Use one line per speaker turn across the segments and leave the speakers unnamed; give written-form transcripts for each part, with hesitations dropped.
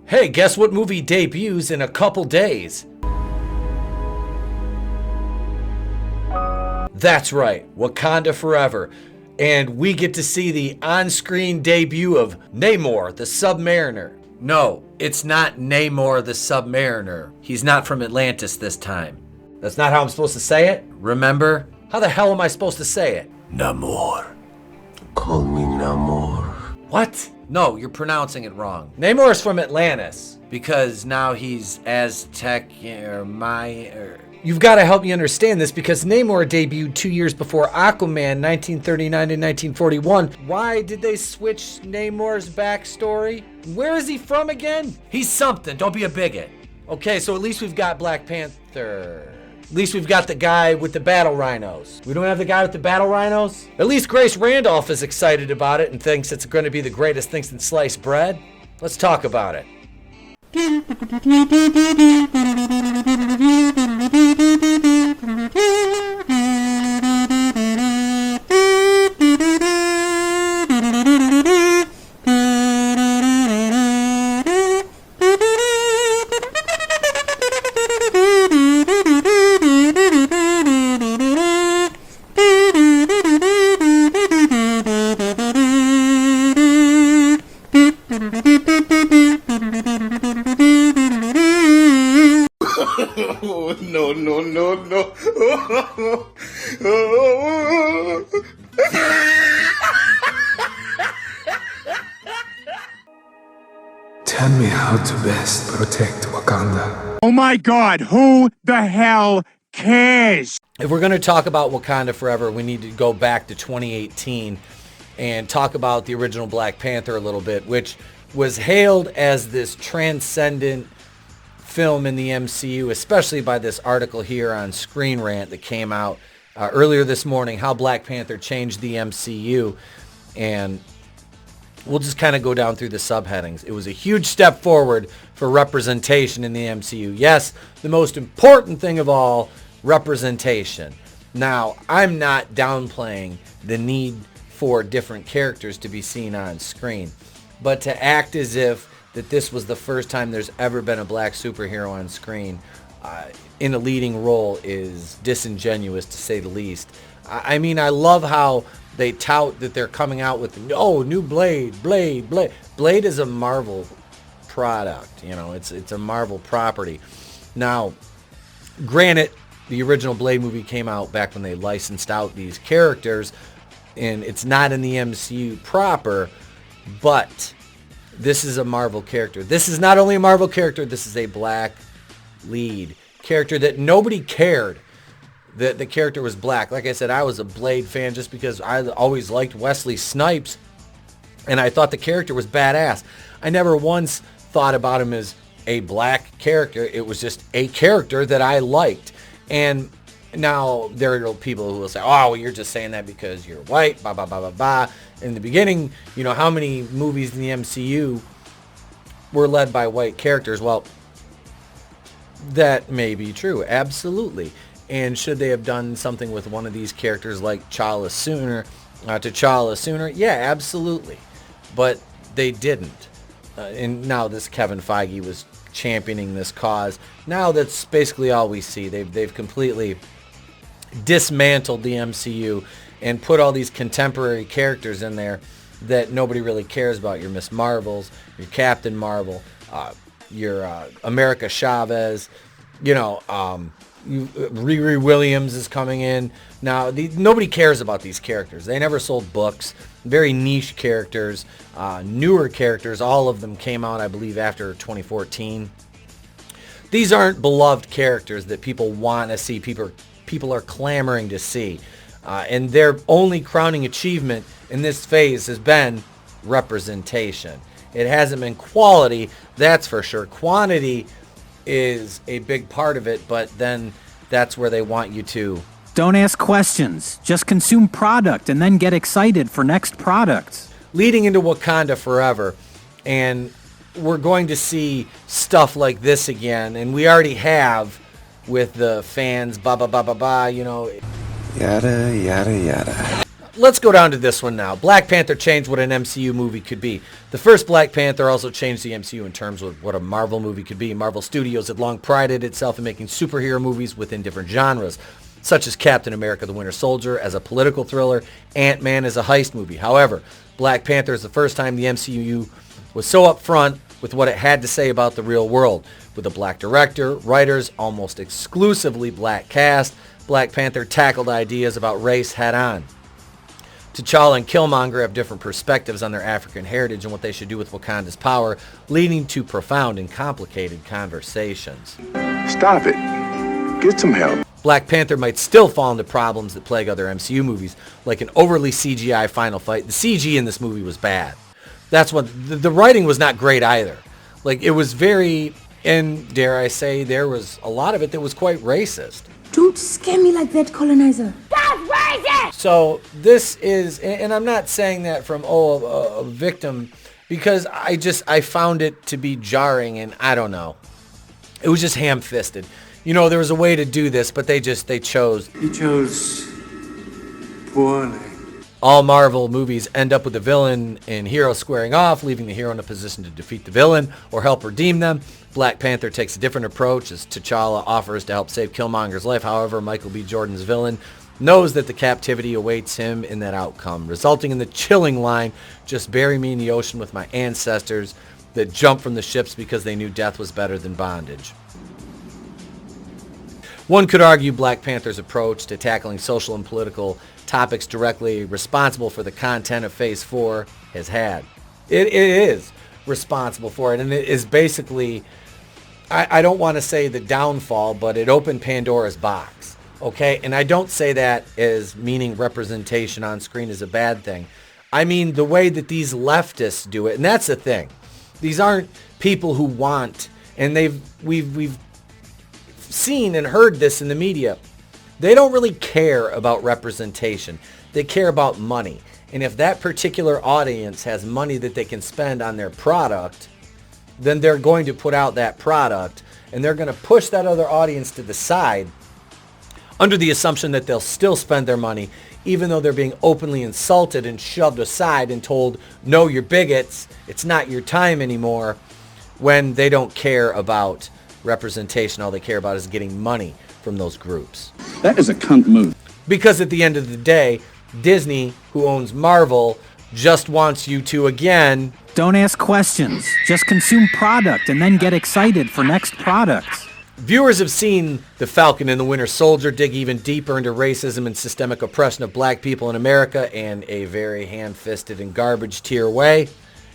Hey, guess what movie debuts in a couple days? That's right, Wakanda Forever. And we get to see the on-screen debut of Namor, the Submariner. No, it's not Namor the Submariner. He's not from Atlantis this time. That's not how I'm supposed to say it, remember? How the hell am I supposed to say it? Namor.
Call me Namor.
What? No, you're pronouncing it wrong. Namor's from Atlantis because now he's Aztec or Maya. You've got to help me understand this because Namor debuted 2 years before Aquaman, 1939 and 1941. Why did they switch Namor's backstory? Where is he from again? He's something. Don't be a bigot. Okay, so at least we've got Black Panther. At least we've got the guy with the battle rhinos. We don't have the guy with the battle rhinos? At least Grace Randolph is excited about it and thinks it's going to be the greatest thing since sliced bread. Let's talk about it.
No. Tell me how to best protect Wakanda.
Oh my God, who the hell cares?
If we're going to talk about Wakanda Forever, we need to go back to 2018 and talk about the original Black Panther a little bit, which was hailed as this transcendent film in the MCU, especially by this article here on Screen Rant that came out earlier this morning, how Black Panther changed the MCU. And we'll just kind of go down through the subheadings. It was a huge step forward for representation in the MCU. Yes, the most important thing of all, representation. Now, I'm not downplaying the need for different characters to be seen on screen, but to act as if that this was the first time there's ever been a black superhero on screen in a leading role is disingenuous, to say the least. I mean, I love how they tout that they're coming out with, new Blade. Blade is a Marvel product, it's a Marvel property. Now, granted, the original Blade movie came out back when they licensed out these characters, and it's not in the MCU proper, but this is a Marvel character. This is not only a Marvel character, this is a black lead character that nobody cared that the character was black. Like I said, I was a Blade fan just because I always liked Wesley Snipes, and I thought the character was badass. I never once thought about him as a black character. It was just a character that I liked. And now there are people who will say, oh, well, you're just saying that because you're white, blah, blah, blah, blah, blah. In the beginning, how many movies in the MCU were led by white characters? Well, that may be true, absolutely. And should they have done something with one of these characters like T'Challa sooner? Yeah, absolutely. But they didn't. And now this Kevin Feige was championing this cause. Now that's basically all we see. They've completely dismantled the MCU and put all these contemporary characters in there that nobody really cares about. Your Miss Marvels, your Captain Marvel, your America Chavez, Riri Williams is coming in. Now, nobody cares about these characters. They never sold books. Very niche characters, newer characters. All of them came out, I believe, after 2014. These aren't beloved characters that people want to see. People are clamoring to see. And their only crowning achievement in this phase has been representation. It hasn't been quality, that's for sure. Quantity is a big part of it, but then that's where they want you to.
Don't ask questions. Just consume product and then get excited for next products.
Leading into Wakanda Forever, and we're going to see stuff like this again, and we already have with the fans, Yada, yada, yada. let's go down to this one now. Black Panther changed what an MCU movie could be. The first Black Panther also changed the MCU in terms of what a Marvel movie could be. Marvel Studios had long prided itself in making superhero movies within different genres, such as Captain America the Winter Soldier as a political thriller, Ant-Man as a heist movie. However, Black Panther is the first time the MCU was so upfront with what it had to say about the real world. With a black director, writers, almost exclusively black cast, Black Panther tackled ideas about race head-on. T'Challa and Killmonger have different perspectives on their African heritage and what they should do with Wakanda's power, leading to profound and complicated conversations.
Stop it. Get some help.
Black Panther might still fall into problems that plague other MCU movies, like an overly CGI final fight. The CG in this movie was bad. That's what the writing was not great either. Like, it was very, and dare I say, there was a lot of it that was quite racist.
Don't scare me like that, colonizer. That's racist!
So this is, and I'm not saying that from, a victim, because I found it to be jarring, and I don't know. It was just ham-fisted. You know, there was a way to do this, but they chose.
You chose poorly.
All Marvel movies end up with the villain and hero squaring off, leaving the hero in a position to defeat the villain or help redeem them. Black Panther takes a different approach as T'Challa offers to help save Killmonger's life. However, Michael B. Jordan's villain knows that the captivity awaits him in that outcome, resulting in the chilling line, "Just bury me in the ocean with my ancestors," that jumped from the ships because they knew death was better than bondage. One could argue Black Panther's approach to tackling social and political topics directly responsible for the content of Phase 4 has had. It is responsible for it, and it is basically, I don't want to say the downfall, but it opened Pandora's box, okay? And I don't say that as meaning representation on screen is a bad thing. I mean the way that these leftists do it, and that's the thing. These aren't people who want, and we've seen and heard this in the media. They don't really care about representation. They care about money. And if that particular audience has money that they can spend on their product, then they're going to put out that product, and they're going to push that other audience to the side under the assumption that they'll still spend their money, even though they're being openly insulted and shoved aside and told, no, you're bigots, it's not your time anymore, when they don't care about representation. All they care about is getting money from those groups.
That is a cunt move.
Because at the end of the day, Disney, who owns Marvel, just wants you to, again,
Don't ask questions. Just consume product and then get excited for next products.
Viewers have seen The Falcon and the Winter Soldier dig even deeper into racism and systemic oppression of black people in America in a very ham-fisted and garbage tier way.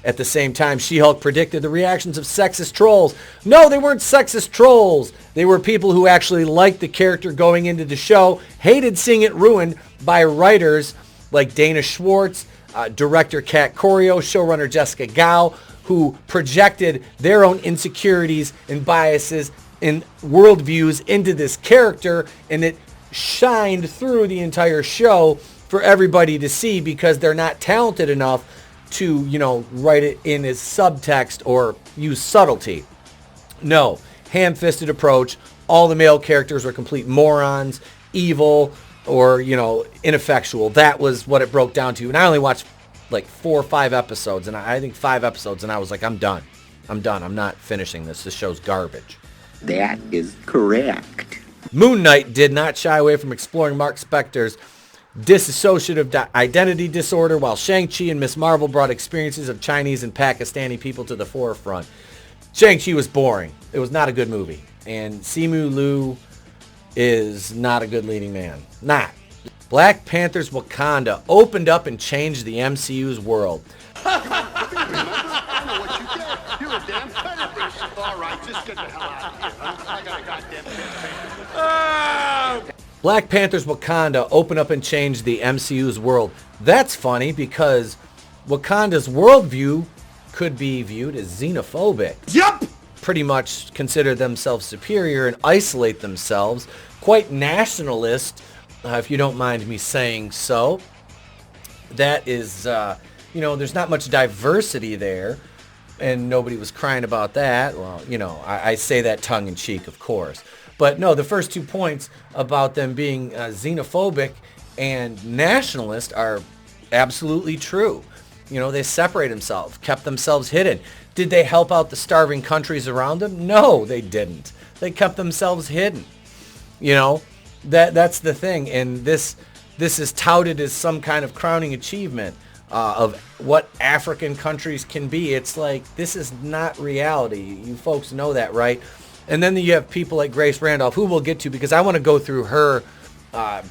At the same time, She-Hulk predicted the reactions of sexist trolls. No, they weren't sexist trolls. They were people who actually liked the character going into the show, hated seeing it ruined by writers like Dana Schwartz, director Kat Corio, showrunner Jessica Gao, who projected their own insecurities and biases and worldviews into this character, and it shined through the entire show for everybody to see because they're not talented enough to, write it in as subtext or use subtlety. No, ham-fisted approach. All the male characters were complete morons, evil, or, ineffectual. That was what it broke down to. And I only watched like 4 or 5 episodes, and I think 5 episodes, and I was like, I'm done. I'm not finishing this. This show's garbage.
That is correct.
Moon Knight did not shy away from exploring Mark Spector's dissociative identity disorder, while Shang-Chi and Ms. Marvel brought experiences of Chinese and Pakistani people to the forefront. Shang-Chi was boring. It was not a good movie. And Simu Liu is not a good leading man. Not. Black Panther's Wakanda opened up and changed the MCU's world.
You're a damn predator. All right, just get the hell out of here. I got a goddamn pen.
Black Panther's Wakanda opened up and changed the MCU's world. That's funny because Wakanda's worldview could be viewed as xenophobic.
Yup!
Pretty much consider themselves superior and isolate themselves. Quite nationalist, if you don't mind me saying so. That is, there's not much diversity there, and nobody was crying about that. Well, I say that tongue-in-cheek, of course. But no, the first 2 points about them being xenophobic and nationalist are absolutely true. You know, they separate themselves, kept themselves hidden. Did they help out the starving countries around them? No, they didn't. They kept themselves hidden. You know, that's the thing. And this is touted as some kind of crowning achievement of what African countries can be. It's like, this is not reality. You folks know that, right? And then you have people like Grace Randolph, who we'll get to, because I want to go through her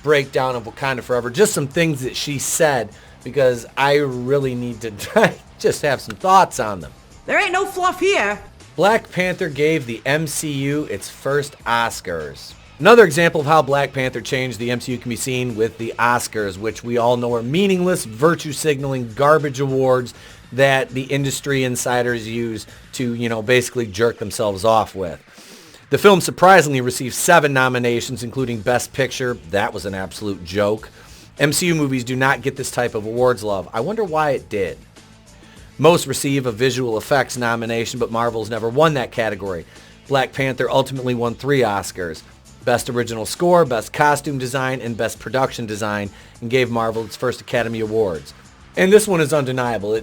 breakdown of Wakanda Forever, just some things that she said, because I really need to just have some thoughts on them.
There ain't no fluff here.
Black Panther gave the MCU its first Oscars. Another example of how Black Panther changed the MCU can be seen with the Oscars, which we all know are meaningless, virtue-signaling garbage awards that the industry insiders use to, you know, basically jerk themselves off with. The film surprisingly received 7 nominations, including Best Picture. That was an absolute joke. MCU movies do not get this type of awards love. I wonder why it did. Most receive a visual effects nomination, but Marvel's never won that category. Black Panther ultimately won 3 Oscars. Best Original Score, Best Costume Design, and Best Production Design, and gave Marvel its first Academy Awards. And this one is undeniable.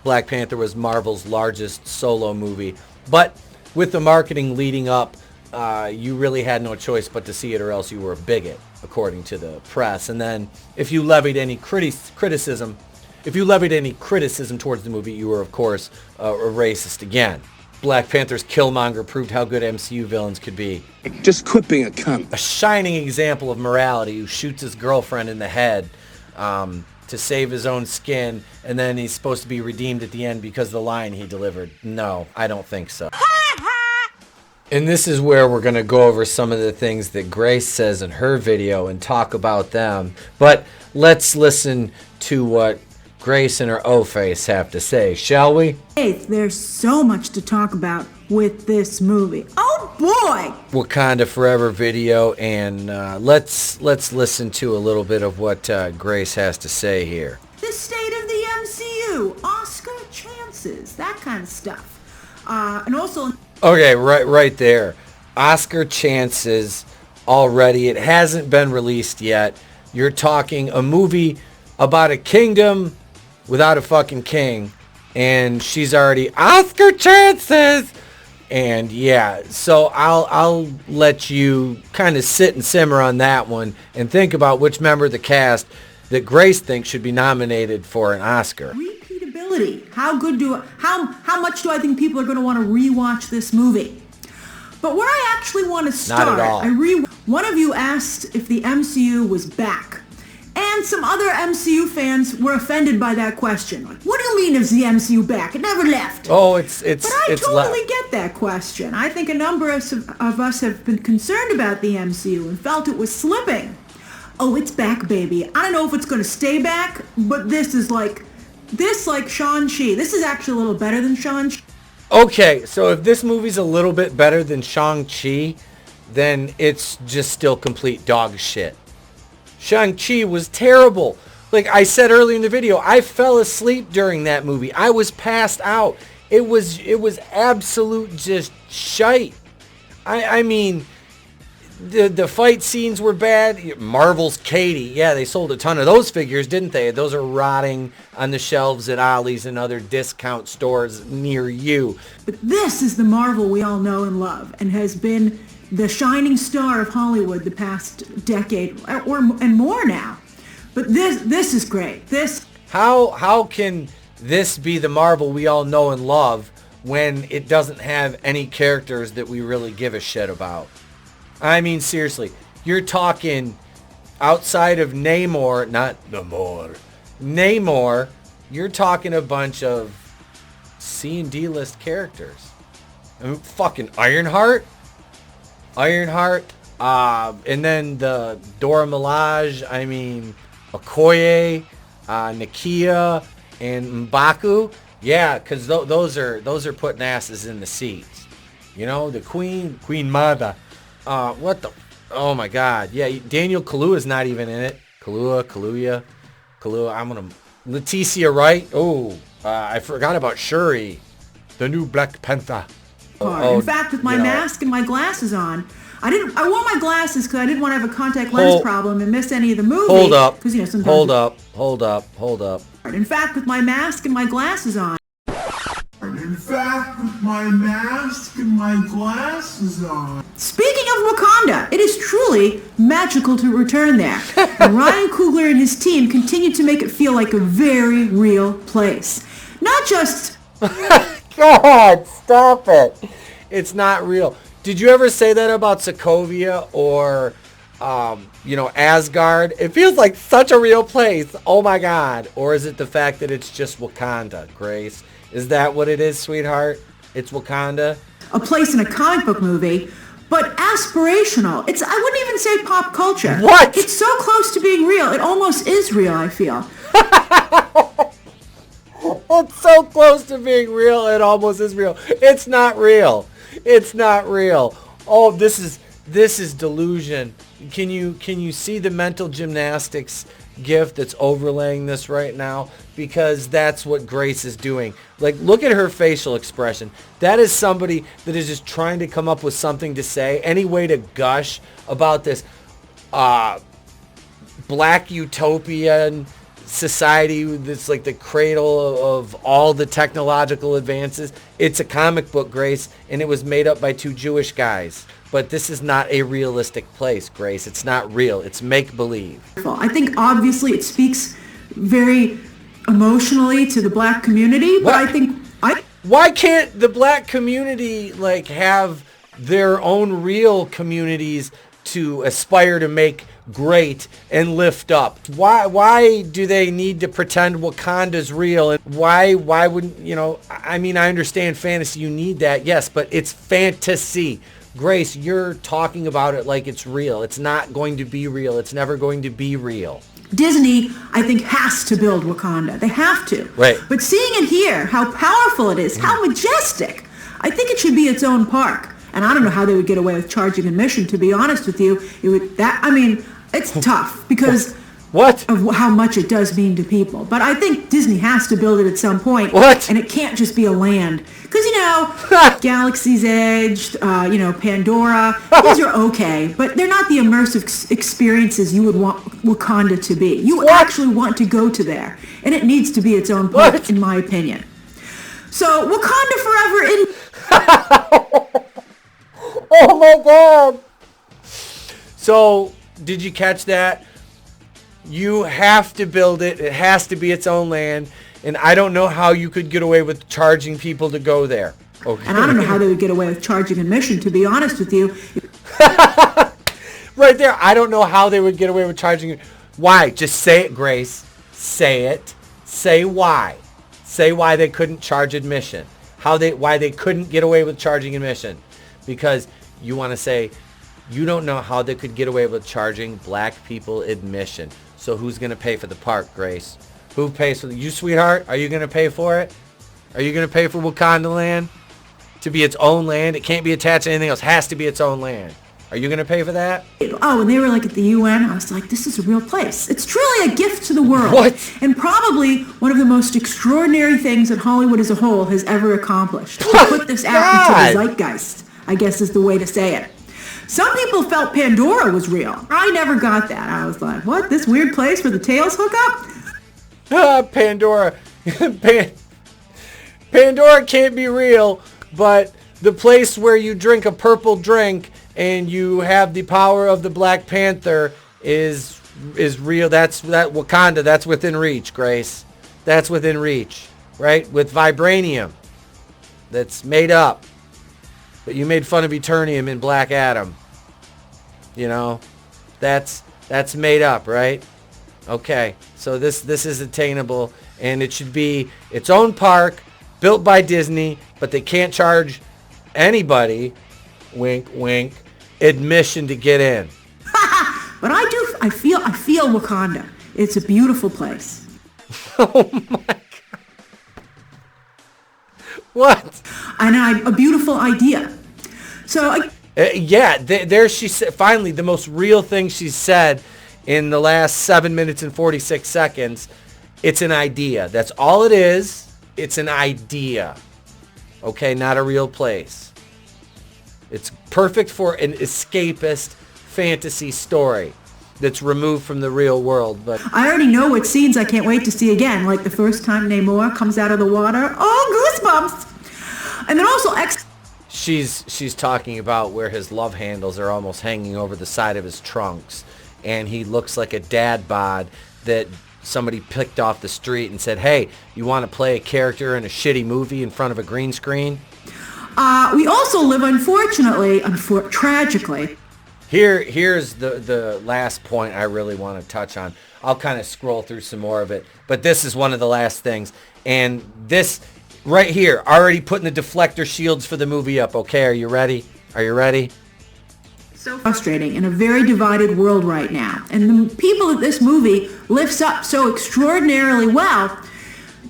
Black Panther was Marvel's largest solo movie. But with the marketing leading up, you really had no choice but to see it, or else you were a bigot, according to the press. And then if you levied any criticism towards the movie, you were, of course, a racist again. Black Panther's Killmonger proved how good MCU villains could be.
Just quit being a cunt.
A shining example of morality, who shoots his girlfriend in the head to save his own skin, and then he's supposed to be redeemed at the end because of the line he delivered. No, I don't think so. And this is where we're going to go over some of the things that Grace says in her video and talk about them. But let's listen to what Grace and her O-Face have to say, shall we?
Hey, there's so much to talk about with this movie. Oh boy!
Wakanda Forever video, and let's listen to a little bit of what Grace has to say here.
The state of the MCU, Oscar chances, that kind of stuff. And also...
Okay, right there. Oscar chances already. It hasn't been released yet. You're talking a movie about a kingdom without a fucking king, and she's already Oscar chances. And yeah, so I'll let you kind of sit and simmer on that one and think about which member of the cast that Grace thinks should be nominated for an Oscar.
Repeatability. How much do I think people are going to want to rewatch this movie? But where I actually want to start,
Not at all.
One of you asked if the MCU was back. And some other MCU fans were offended by that question. Like, what do you mean is the MCU back? It never left.
Oh, it's
But I totally
left.
get that question. I think a number of us have been concerned about the MCU and felt it was slipping. Oh, it's back, baby. I don't know if it's going to stay back, but this like Shang-Chi. This is actually a little better than Shang-Chi.
Okay, so if this movie's a little bit better than Shang-Chi, then it's just still complete dog shit. Shang-Chi was terrible. Like I said earlier in the video, I fell asleep during that movie. I was passed out. It was absolute just shite. I mean, the fight scenes were bad. Marvel's Katie. Yeah, they sold a ton of those figures, didn't they? Those are rotting on the shelves at Ollie's and other discount stores near you.
But this is the Marvel we all know and love, and has been the shining star of Hollywood the past decade and more now. But this is great.
How can this be the Marvel we all know and love when it doesn't have any characters that we really give a shit about? I mean, seriously, you're talking outside of Namor, not Namor, you're talking a bunch of C and D list characters. I mean, fucking Ironheart, and then the Dora Milaje, I mean, Okoye, Nakia, and M'Baku. Yeah, because those are putting asses in the seats. You know, the Queen Mother. What the? Oh my God. Yeah, Daniel Kaluuya's not even in it. Kaluuya. Leticia Wright. Oh, I forgot about Shuri, the new Black Panther.
In fact, with my mask and my glasses on, I wore my glasses because I didn't want to have a contact lens problem and miss any of the movie.
Hold up.
Sometimes
Hold up.
In fact, with my mask and my glasses on. Speaking of Wakanda, it is truly magical to return there. And Ryan Coogler and his team continue to make it feel like a very real place. Not just...
God, stop it. It's not real. Did you ever say that about Sokovia or, Asgard? It feels like such a real place. Oh, my God. Or is it the fact that it's just Wakanda, Grace? Is that what it is, sweetheart? It's Wakanda?
A place in a comic book movie, but aspirational. I wouldn't even say pop culture.
What?
It's so close to being real. It almost is real, I feel.
It's so close to being real, it almost is real. It's not real. It's not real. Oh, this is delusion. Can you see the mental gymnastics gift that's overlaying this right now? Because that's what Grace is doing. Like, look at her facial expression. That is somebody that is just trying to come up with something to say, any way to gush about this black utopian society that's like the cradle of all the technological advances. It's a comic book, Grace, and it was made up by two Jewish guys. But this is not a realistic place, Grace. It's not real. It's make-believe.
I think obviously it speaks very emotionally to the black community, but I think
why can't the black community have their own real communities to aspire to make great and lift up? Why do they need to pretend Wakanda's real? And why wouldn't, I understand fantasy, you need that, yes, but it's fantasy. Grace, you're talking about it like it's real. It's not going to be real. It's never going to be real.
Disney, I think, has to build Wakanda. They have to.
Right.
But seeing it here, how powerful it is, how majestic, I think it should be its own park. And I don't know how they would get away with charging admission, to be honest with you. It's tough because of how much it does mean to people. But I think Disney has to build it at some point.
What?
And it can't just be a land. Because, Galaxy's Edge, Pandora, these are okay. But they're not the immersive experiences you would want Wakanda to be. You actually want to go to there. And it needs to be its own park, in my opinion. So, Wakanda forever in...
Oh my God. So, did you catch that? You have to build it. It has to be its own land. And I don't know how you could get away with charging people to go there. Okay.
And I don't know how they would get away with charging admission, to be honest with you.
Right there. I don't know how they would get away with charging. Why? Just say it, Grace. Say it. Say why. Say why they couldn't charge admission. Why they couldn't get away with charging admission. Because you want to say, you don't know how they could get away with charging black people admission. So who's going to pay for the park, Grace? Who pays for you, sweetheart? Are you going to pay for it? Are you going to pay for Wakanda land to be its own land? It can't be attached to anything else. It has to be its own land. Are you going to pay for that?
Oh, when they were at the UN, I was like, this is a real place. It's truly a gift to the world.
What?
And probably one of the most extraordinary things that Hollywood as a whole has ever accomplished. To put this out into the zeitgeist, I guess is the way to say it. Some people felt Pandora was real. I never got that. I was like, what? This weird place where the tails hook up?
Pandora. Pandora can't be real, but the place where you drink a purple drink and you have the power of the Black Panther is real. That Wakanda, that's within reach, Grace. That's within reach, right? With vibranium. That's made up. But you made fun of Eternium in Black Adam. That's made up, right? Okay, so this is attainable, and it should be its own park, built by Disney, but they can't charge anybody, wink, wink, admission to get in.
But I feel Wakanda. It's a beautiful place.
Oh my God. What?
And a beautiful idea. So
there she said, finally, the most real thing she's said in the last 7 minutes and 46 seconds. It's an idea. That's all it is. It's an idea. Okay, not a real place. It's perfect for an escapist fantasy story that's removed from the real world. But
I already know what scenes I can't wait to see again, like the first time Namor comes out of the water. Oh, goosebumps! And then also
she's talking about where his love handles are almost hanging over the side of his trunks, and he looks like a dad bod that somebody picked off the street and said, hey, you want to play a character in a shitty movie in front of a green screen?
We also live, unfortunately, tragically.
Here's the last point I really want to touch on. I'll kind of scroll through some more of it, but this is one of the last things. And this right here, already putting the deflector shields for the movie up. Okay, are you ready? Are you ready?
So frustrating in a very divided world right now. And the people that this movie lifts up so extraordinarily well,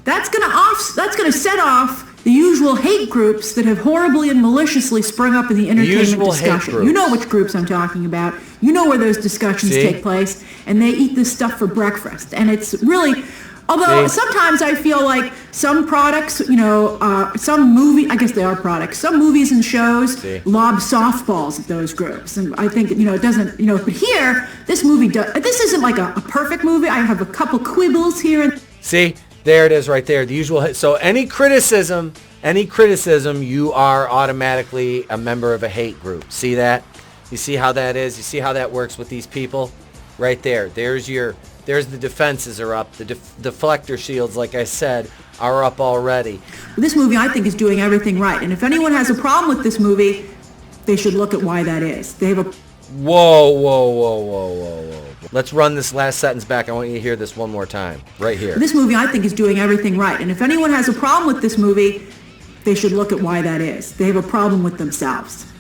that's gonna set off the usual hate groups that have horribly and maliciously sprung up in the entertainment discussion. You know which groups I'm talking about. You know where those discussions take place, and they eat this stuff for breakfast. And it's really, although sometimes I feel like some products, some movies and shows lob softballs at those groups. And I think, it doesn't, but here, this movie this isn't like a perfect movie. I have a couple quibbles here.
See? There it is right there. The usual. So any criticism, you are automatically a member of a hate group. See that? You see how that is? You see how that works with these people? Right there. There's the defenses are up. The deflector shields, like I said, are up already.
This movie, I think, is doing everything right. And if anyone has a problem with this movie, they should look at why that is. They have a...
Whoa. Let's run this last sentence back. I want you to hear this one more time. Right here.
This movie, I think, is doing everything right. And if anyone has a problem with this movie, they should look at why that is. They have a problem with themselves.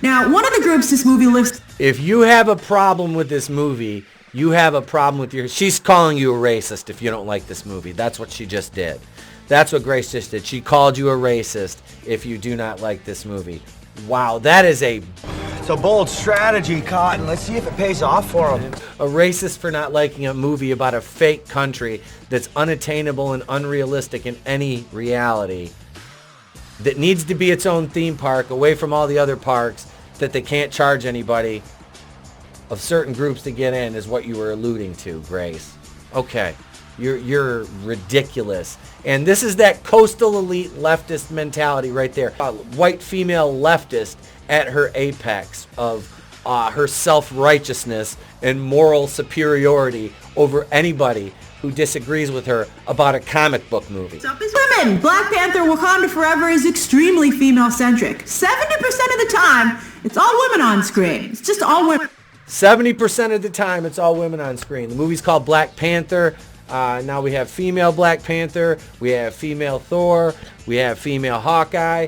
Now, one of the groups this movie lives...
If you have a problem with this movie, you have a problem with your... She's calling you a racist if you don't like this movie. That's what she just did. That's what Grace just did. She called you a racist if you do not like this movie. Wow, that is a...
It's a bold strategy, Cotton. Let's see if it pays off for him.
A racist for not liking a movie about a fake country that's unattainable and unrealistic in any reality, that needs to be its own theme park away from all the other parks, that they can't charge anybody of certain groups to get in, is what you were alluding to, Grace. Okay, you're ridiculous. And this is that coastal elite leftist mentality right there. White female leftist at her apex of her self-righteousness and moral superiority over anybody who disagrees with her about a comic book movie.
Women! Black Panther Wakanda Forever is extremely female-centric. 70% of the time, it's all women on screen. It's just all women.
70% of the time, it's all women on screen. The movie's called Black Panther. Now we have female Black Panther. We have female Thor. We have female Hawkeye.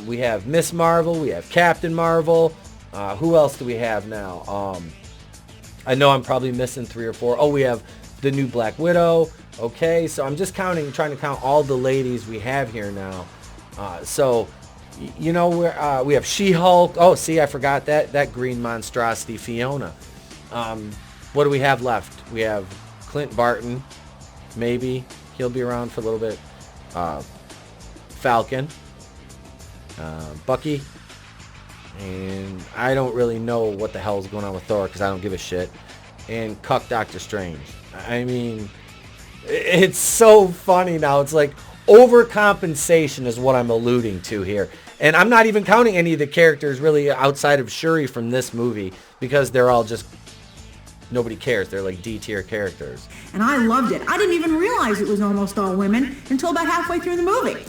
We have Miss Marvel. We have Captain Marvel. Who else do we have now? I know I'm probably missing 3 or 4. Oh, we have the new Black Widow. Okay, so I'm just trying to count all the ladies we have here now. We have She-Hulk. Oh, see, I forgot that green monstrosity, Fiona. What do we have left? We have Clint Barton. Maybe he'll be around for a little bit. Falcon. Bucky, and I don't really know what the hell is going on with Thor because I don't give a shit, and Cuck Doctor Strange. I mean, it's so funny now. It's like overcompensation is what I'm alluding to here, and I'm not even counting any of the characters really outside of Shuri from this movie because they're all just, nobody cares. They're like D-tier characters.
And I loved it. I didn't even realize it was almost all women until about halfway through the movie.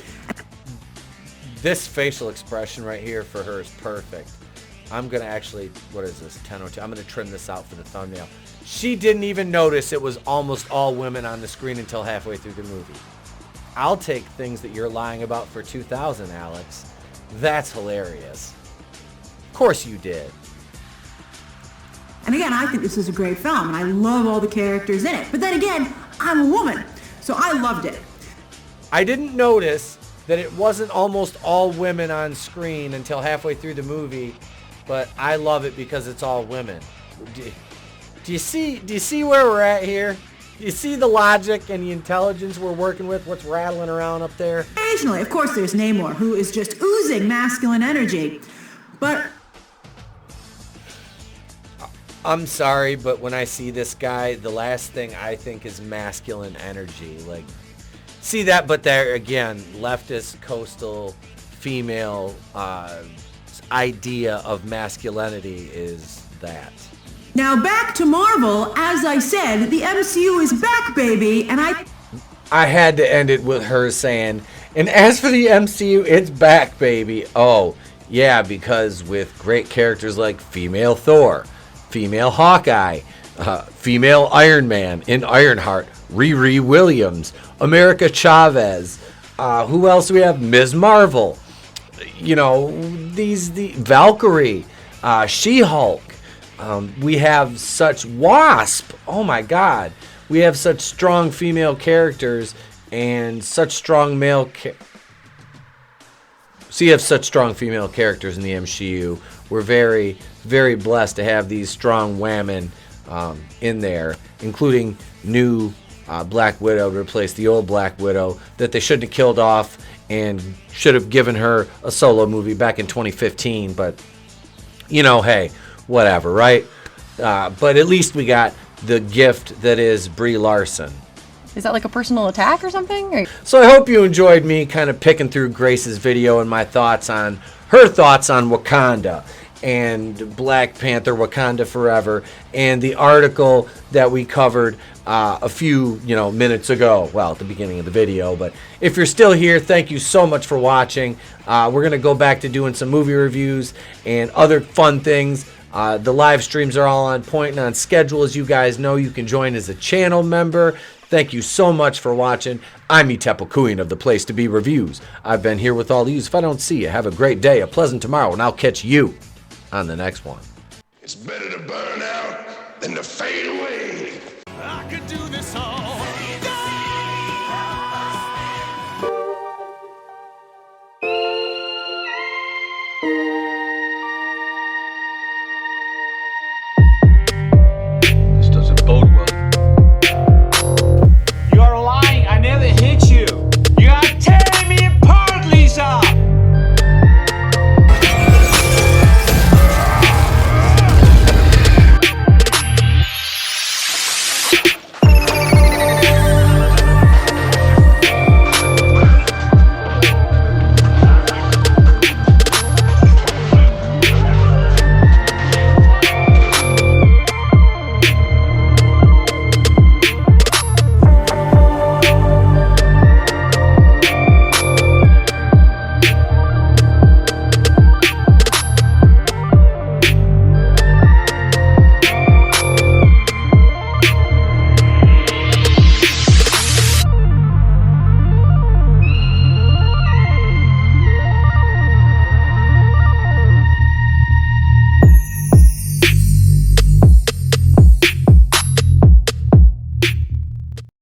This facial expression right here for her is perfect. I'm going to actually, what is this, 10:02? I'm going to trim this out for the thumbnail. She didn't even notice it was almost all women on the screen until halfway through the movie. I'll take things that you're lying about for 2000, Alex. That's hilarious. Of course you did.
And again, I think this is a great film, and I love all the characters in it. But then again, I'm a woman, so I loved it.
I didn't notice that it wasn't almost all women on screen until halfway through the movie, but I love it because it's all women. Do you see where we're at here? Do you see the logic and the intelligence we're working with? What's rattling around up there?
Occasionally, of course, there's Namor, who is just oozing masculine energy. But
I'm sorry, but when I see this guy, the last thing I think is masculine energy. Like, see that, but there again, leftist, coastal, female idea of masculinity is that.
now back to Marvel. As I said, the MCU is back, baby, and
I had to end it with her saying, and as for the MCU, it's back, baby. Oh, yeah, because with great characters like female Thor, female Hawkeye, female Iron Man in Ironheart, Riri Williams, America Chavez, who else do we have? Ms. Marvel, you know, the Valkyrie, She-Hulk. We have such Wasp. Oh my God. We have such strong female characters and such strong male So you have such strong female characters in the MCU. We're very, very blessed to have these strong women in there, including new Black Widow to replace the old Black Widow that they shouldn't have killed off and should have given her a solo movie back in 2015. But, you know, hey, whatever, right? But at least we got the gift that is Brie Larson.
Is that like a personal attack or something? Or...
So I hope you enjoyed me kind of picking through Grace's video and my thoughts on her thoughts on Wakanda and Black Panther, Wakanda Forever, and the article that we covered a few minutes ago. Well, at the beginning of the video. But if you're still here, thank you so much for watching. We're going to go back to doing some movie reviews and other fun things. The live streams are all on point and on schedule. As you guys know, you can join as a channel member. Thank you so much for watching. I'm Itepokuin of The Place to Be Reviews. I've been here with all of you. If I don't see you, have a great day, a pleasant tomorrow, and I'll catch you on the next one.
It's better to burn out than to fade away. I could do this all day.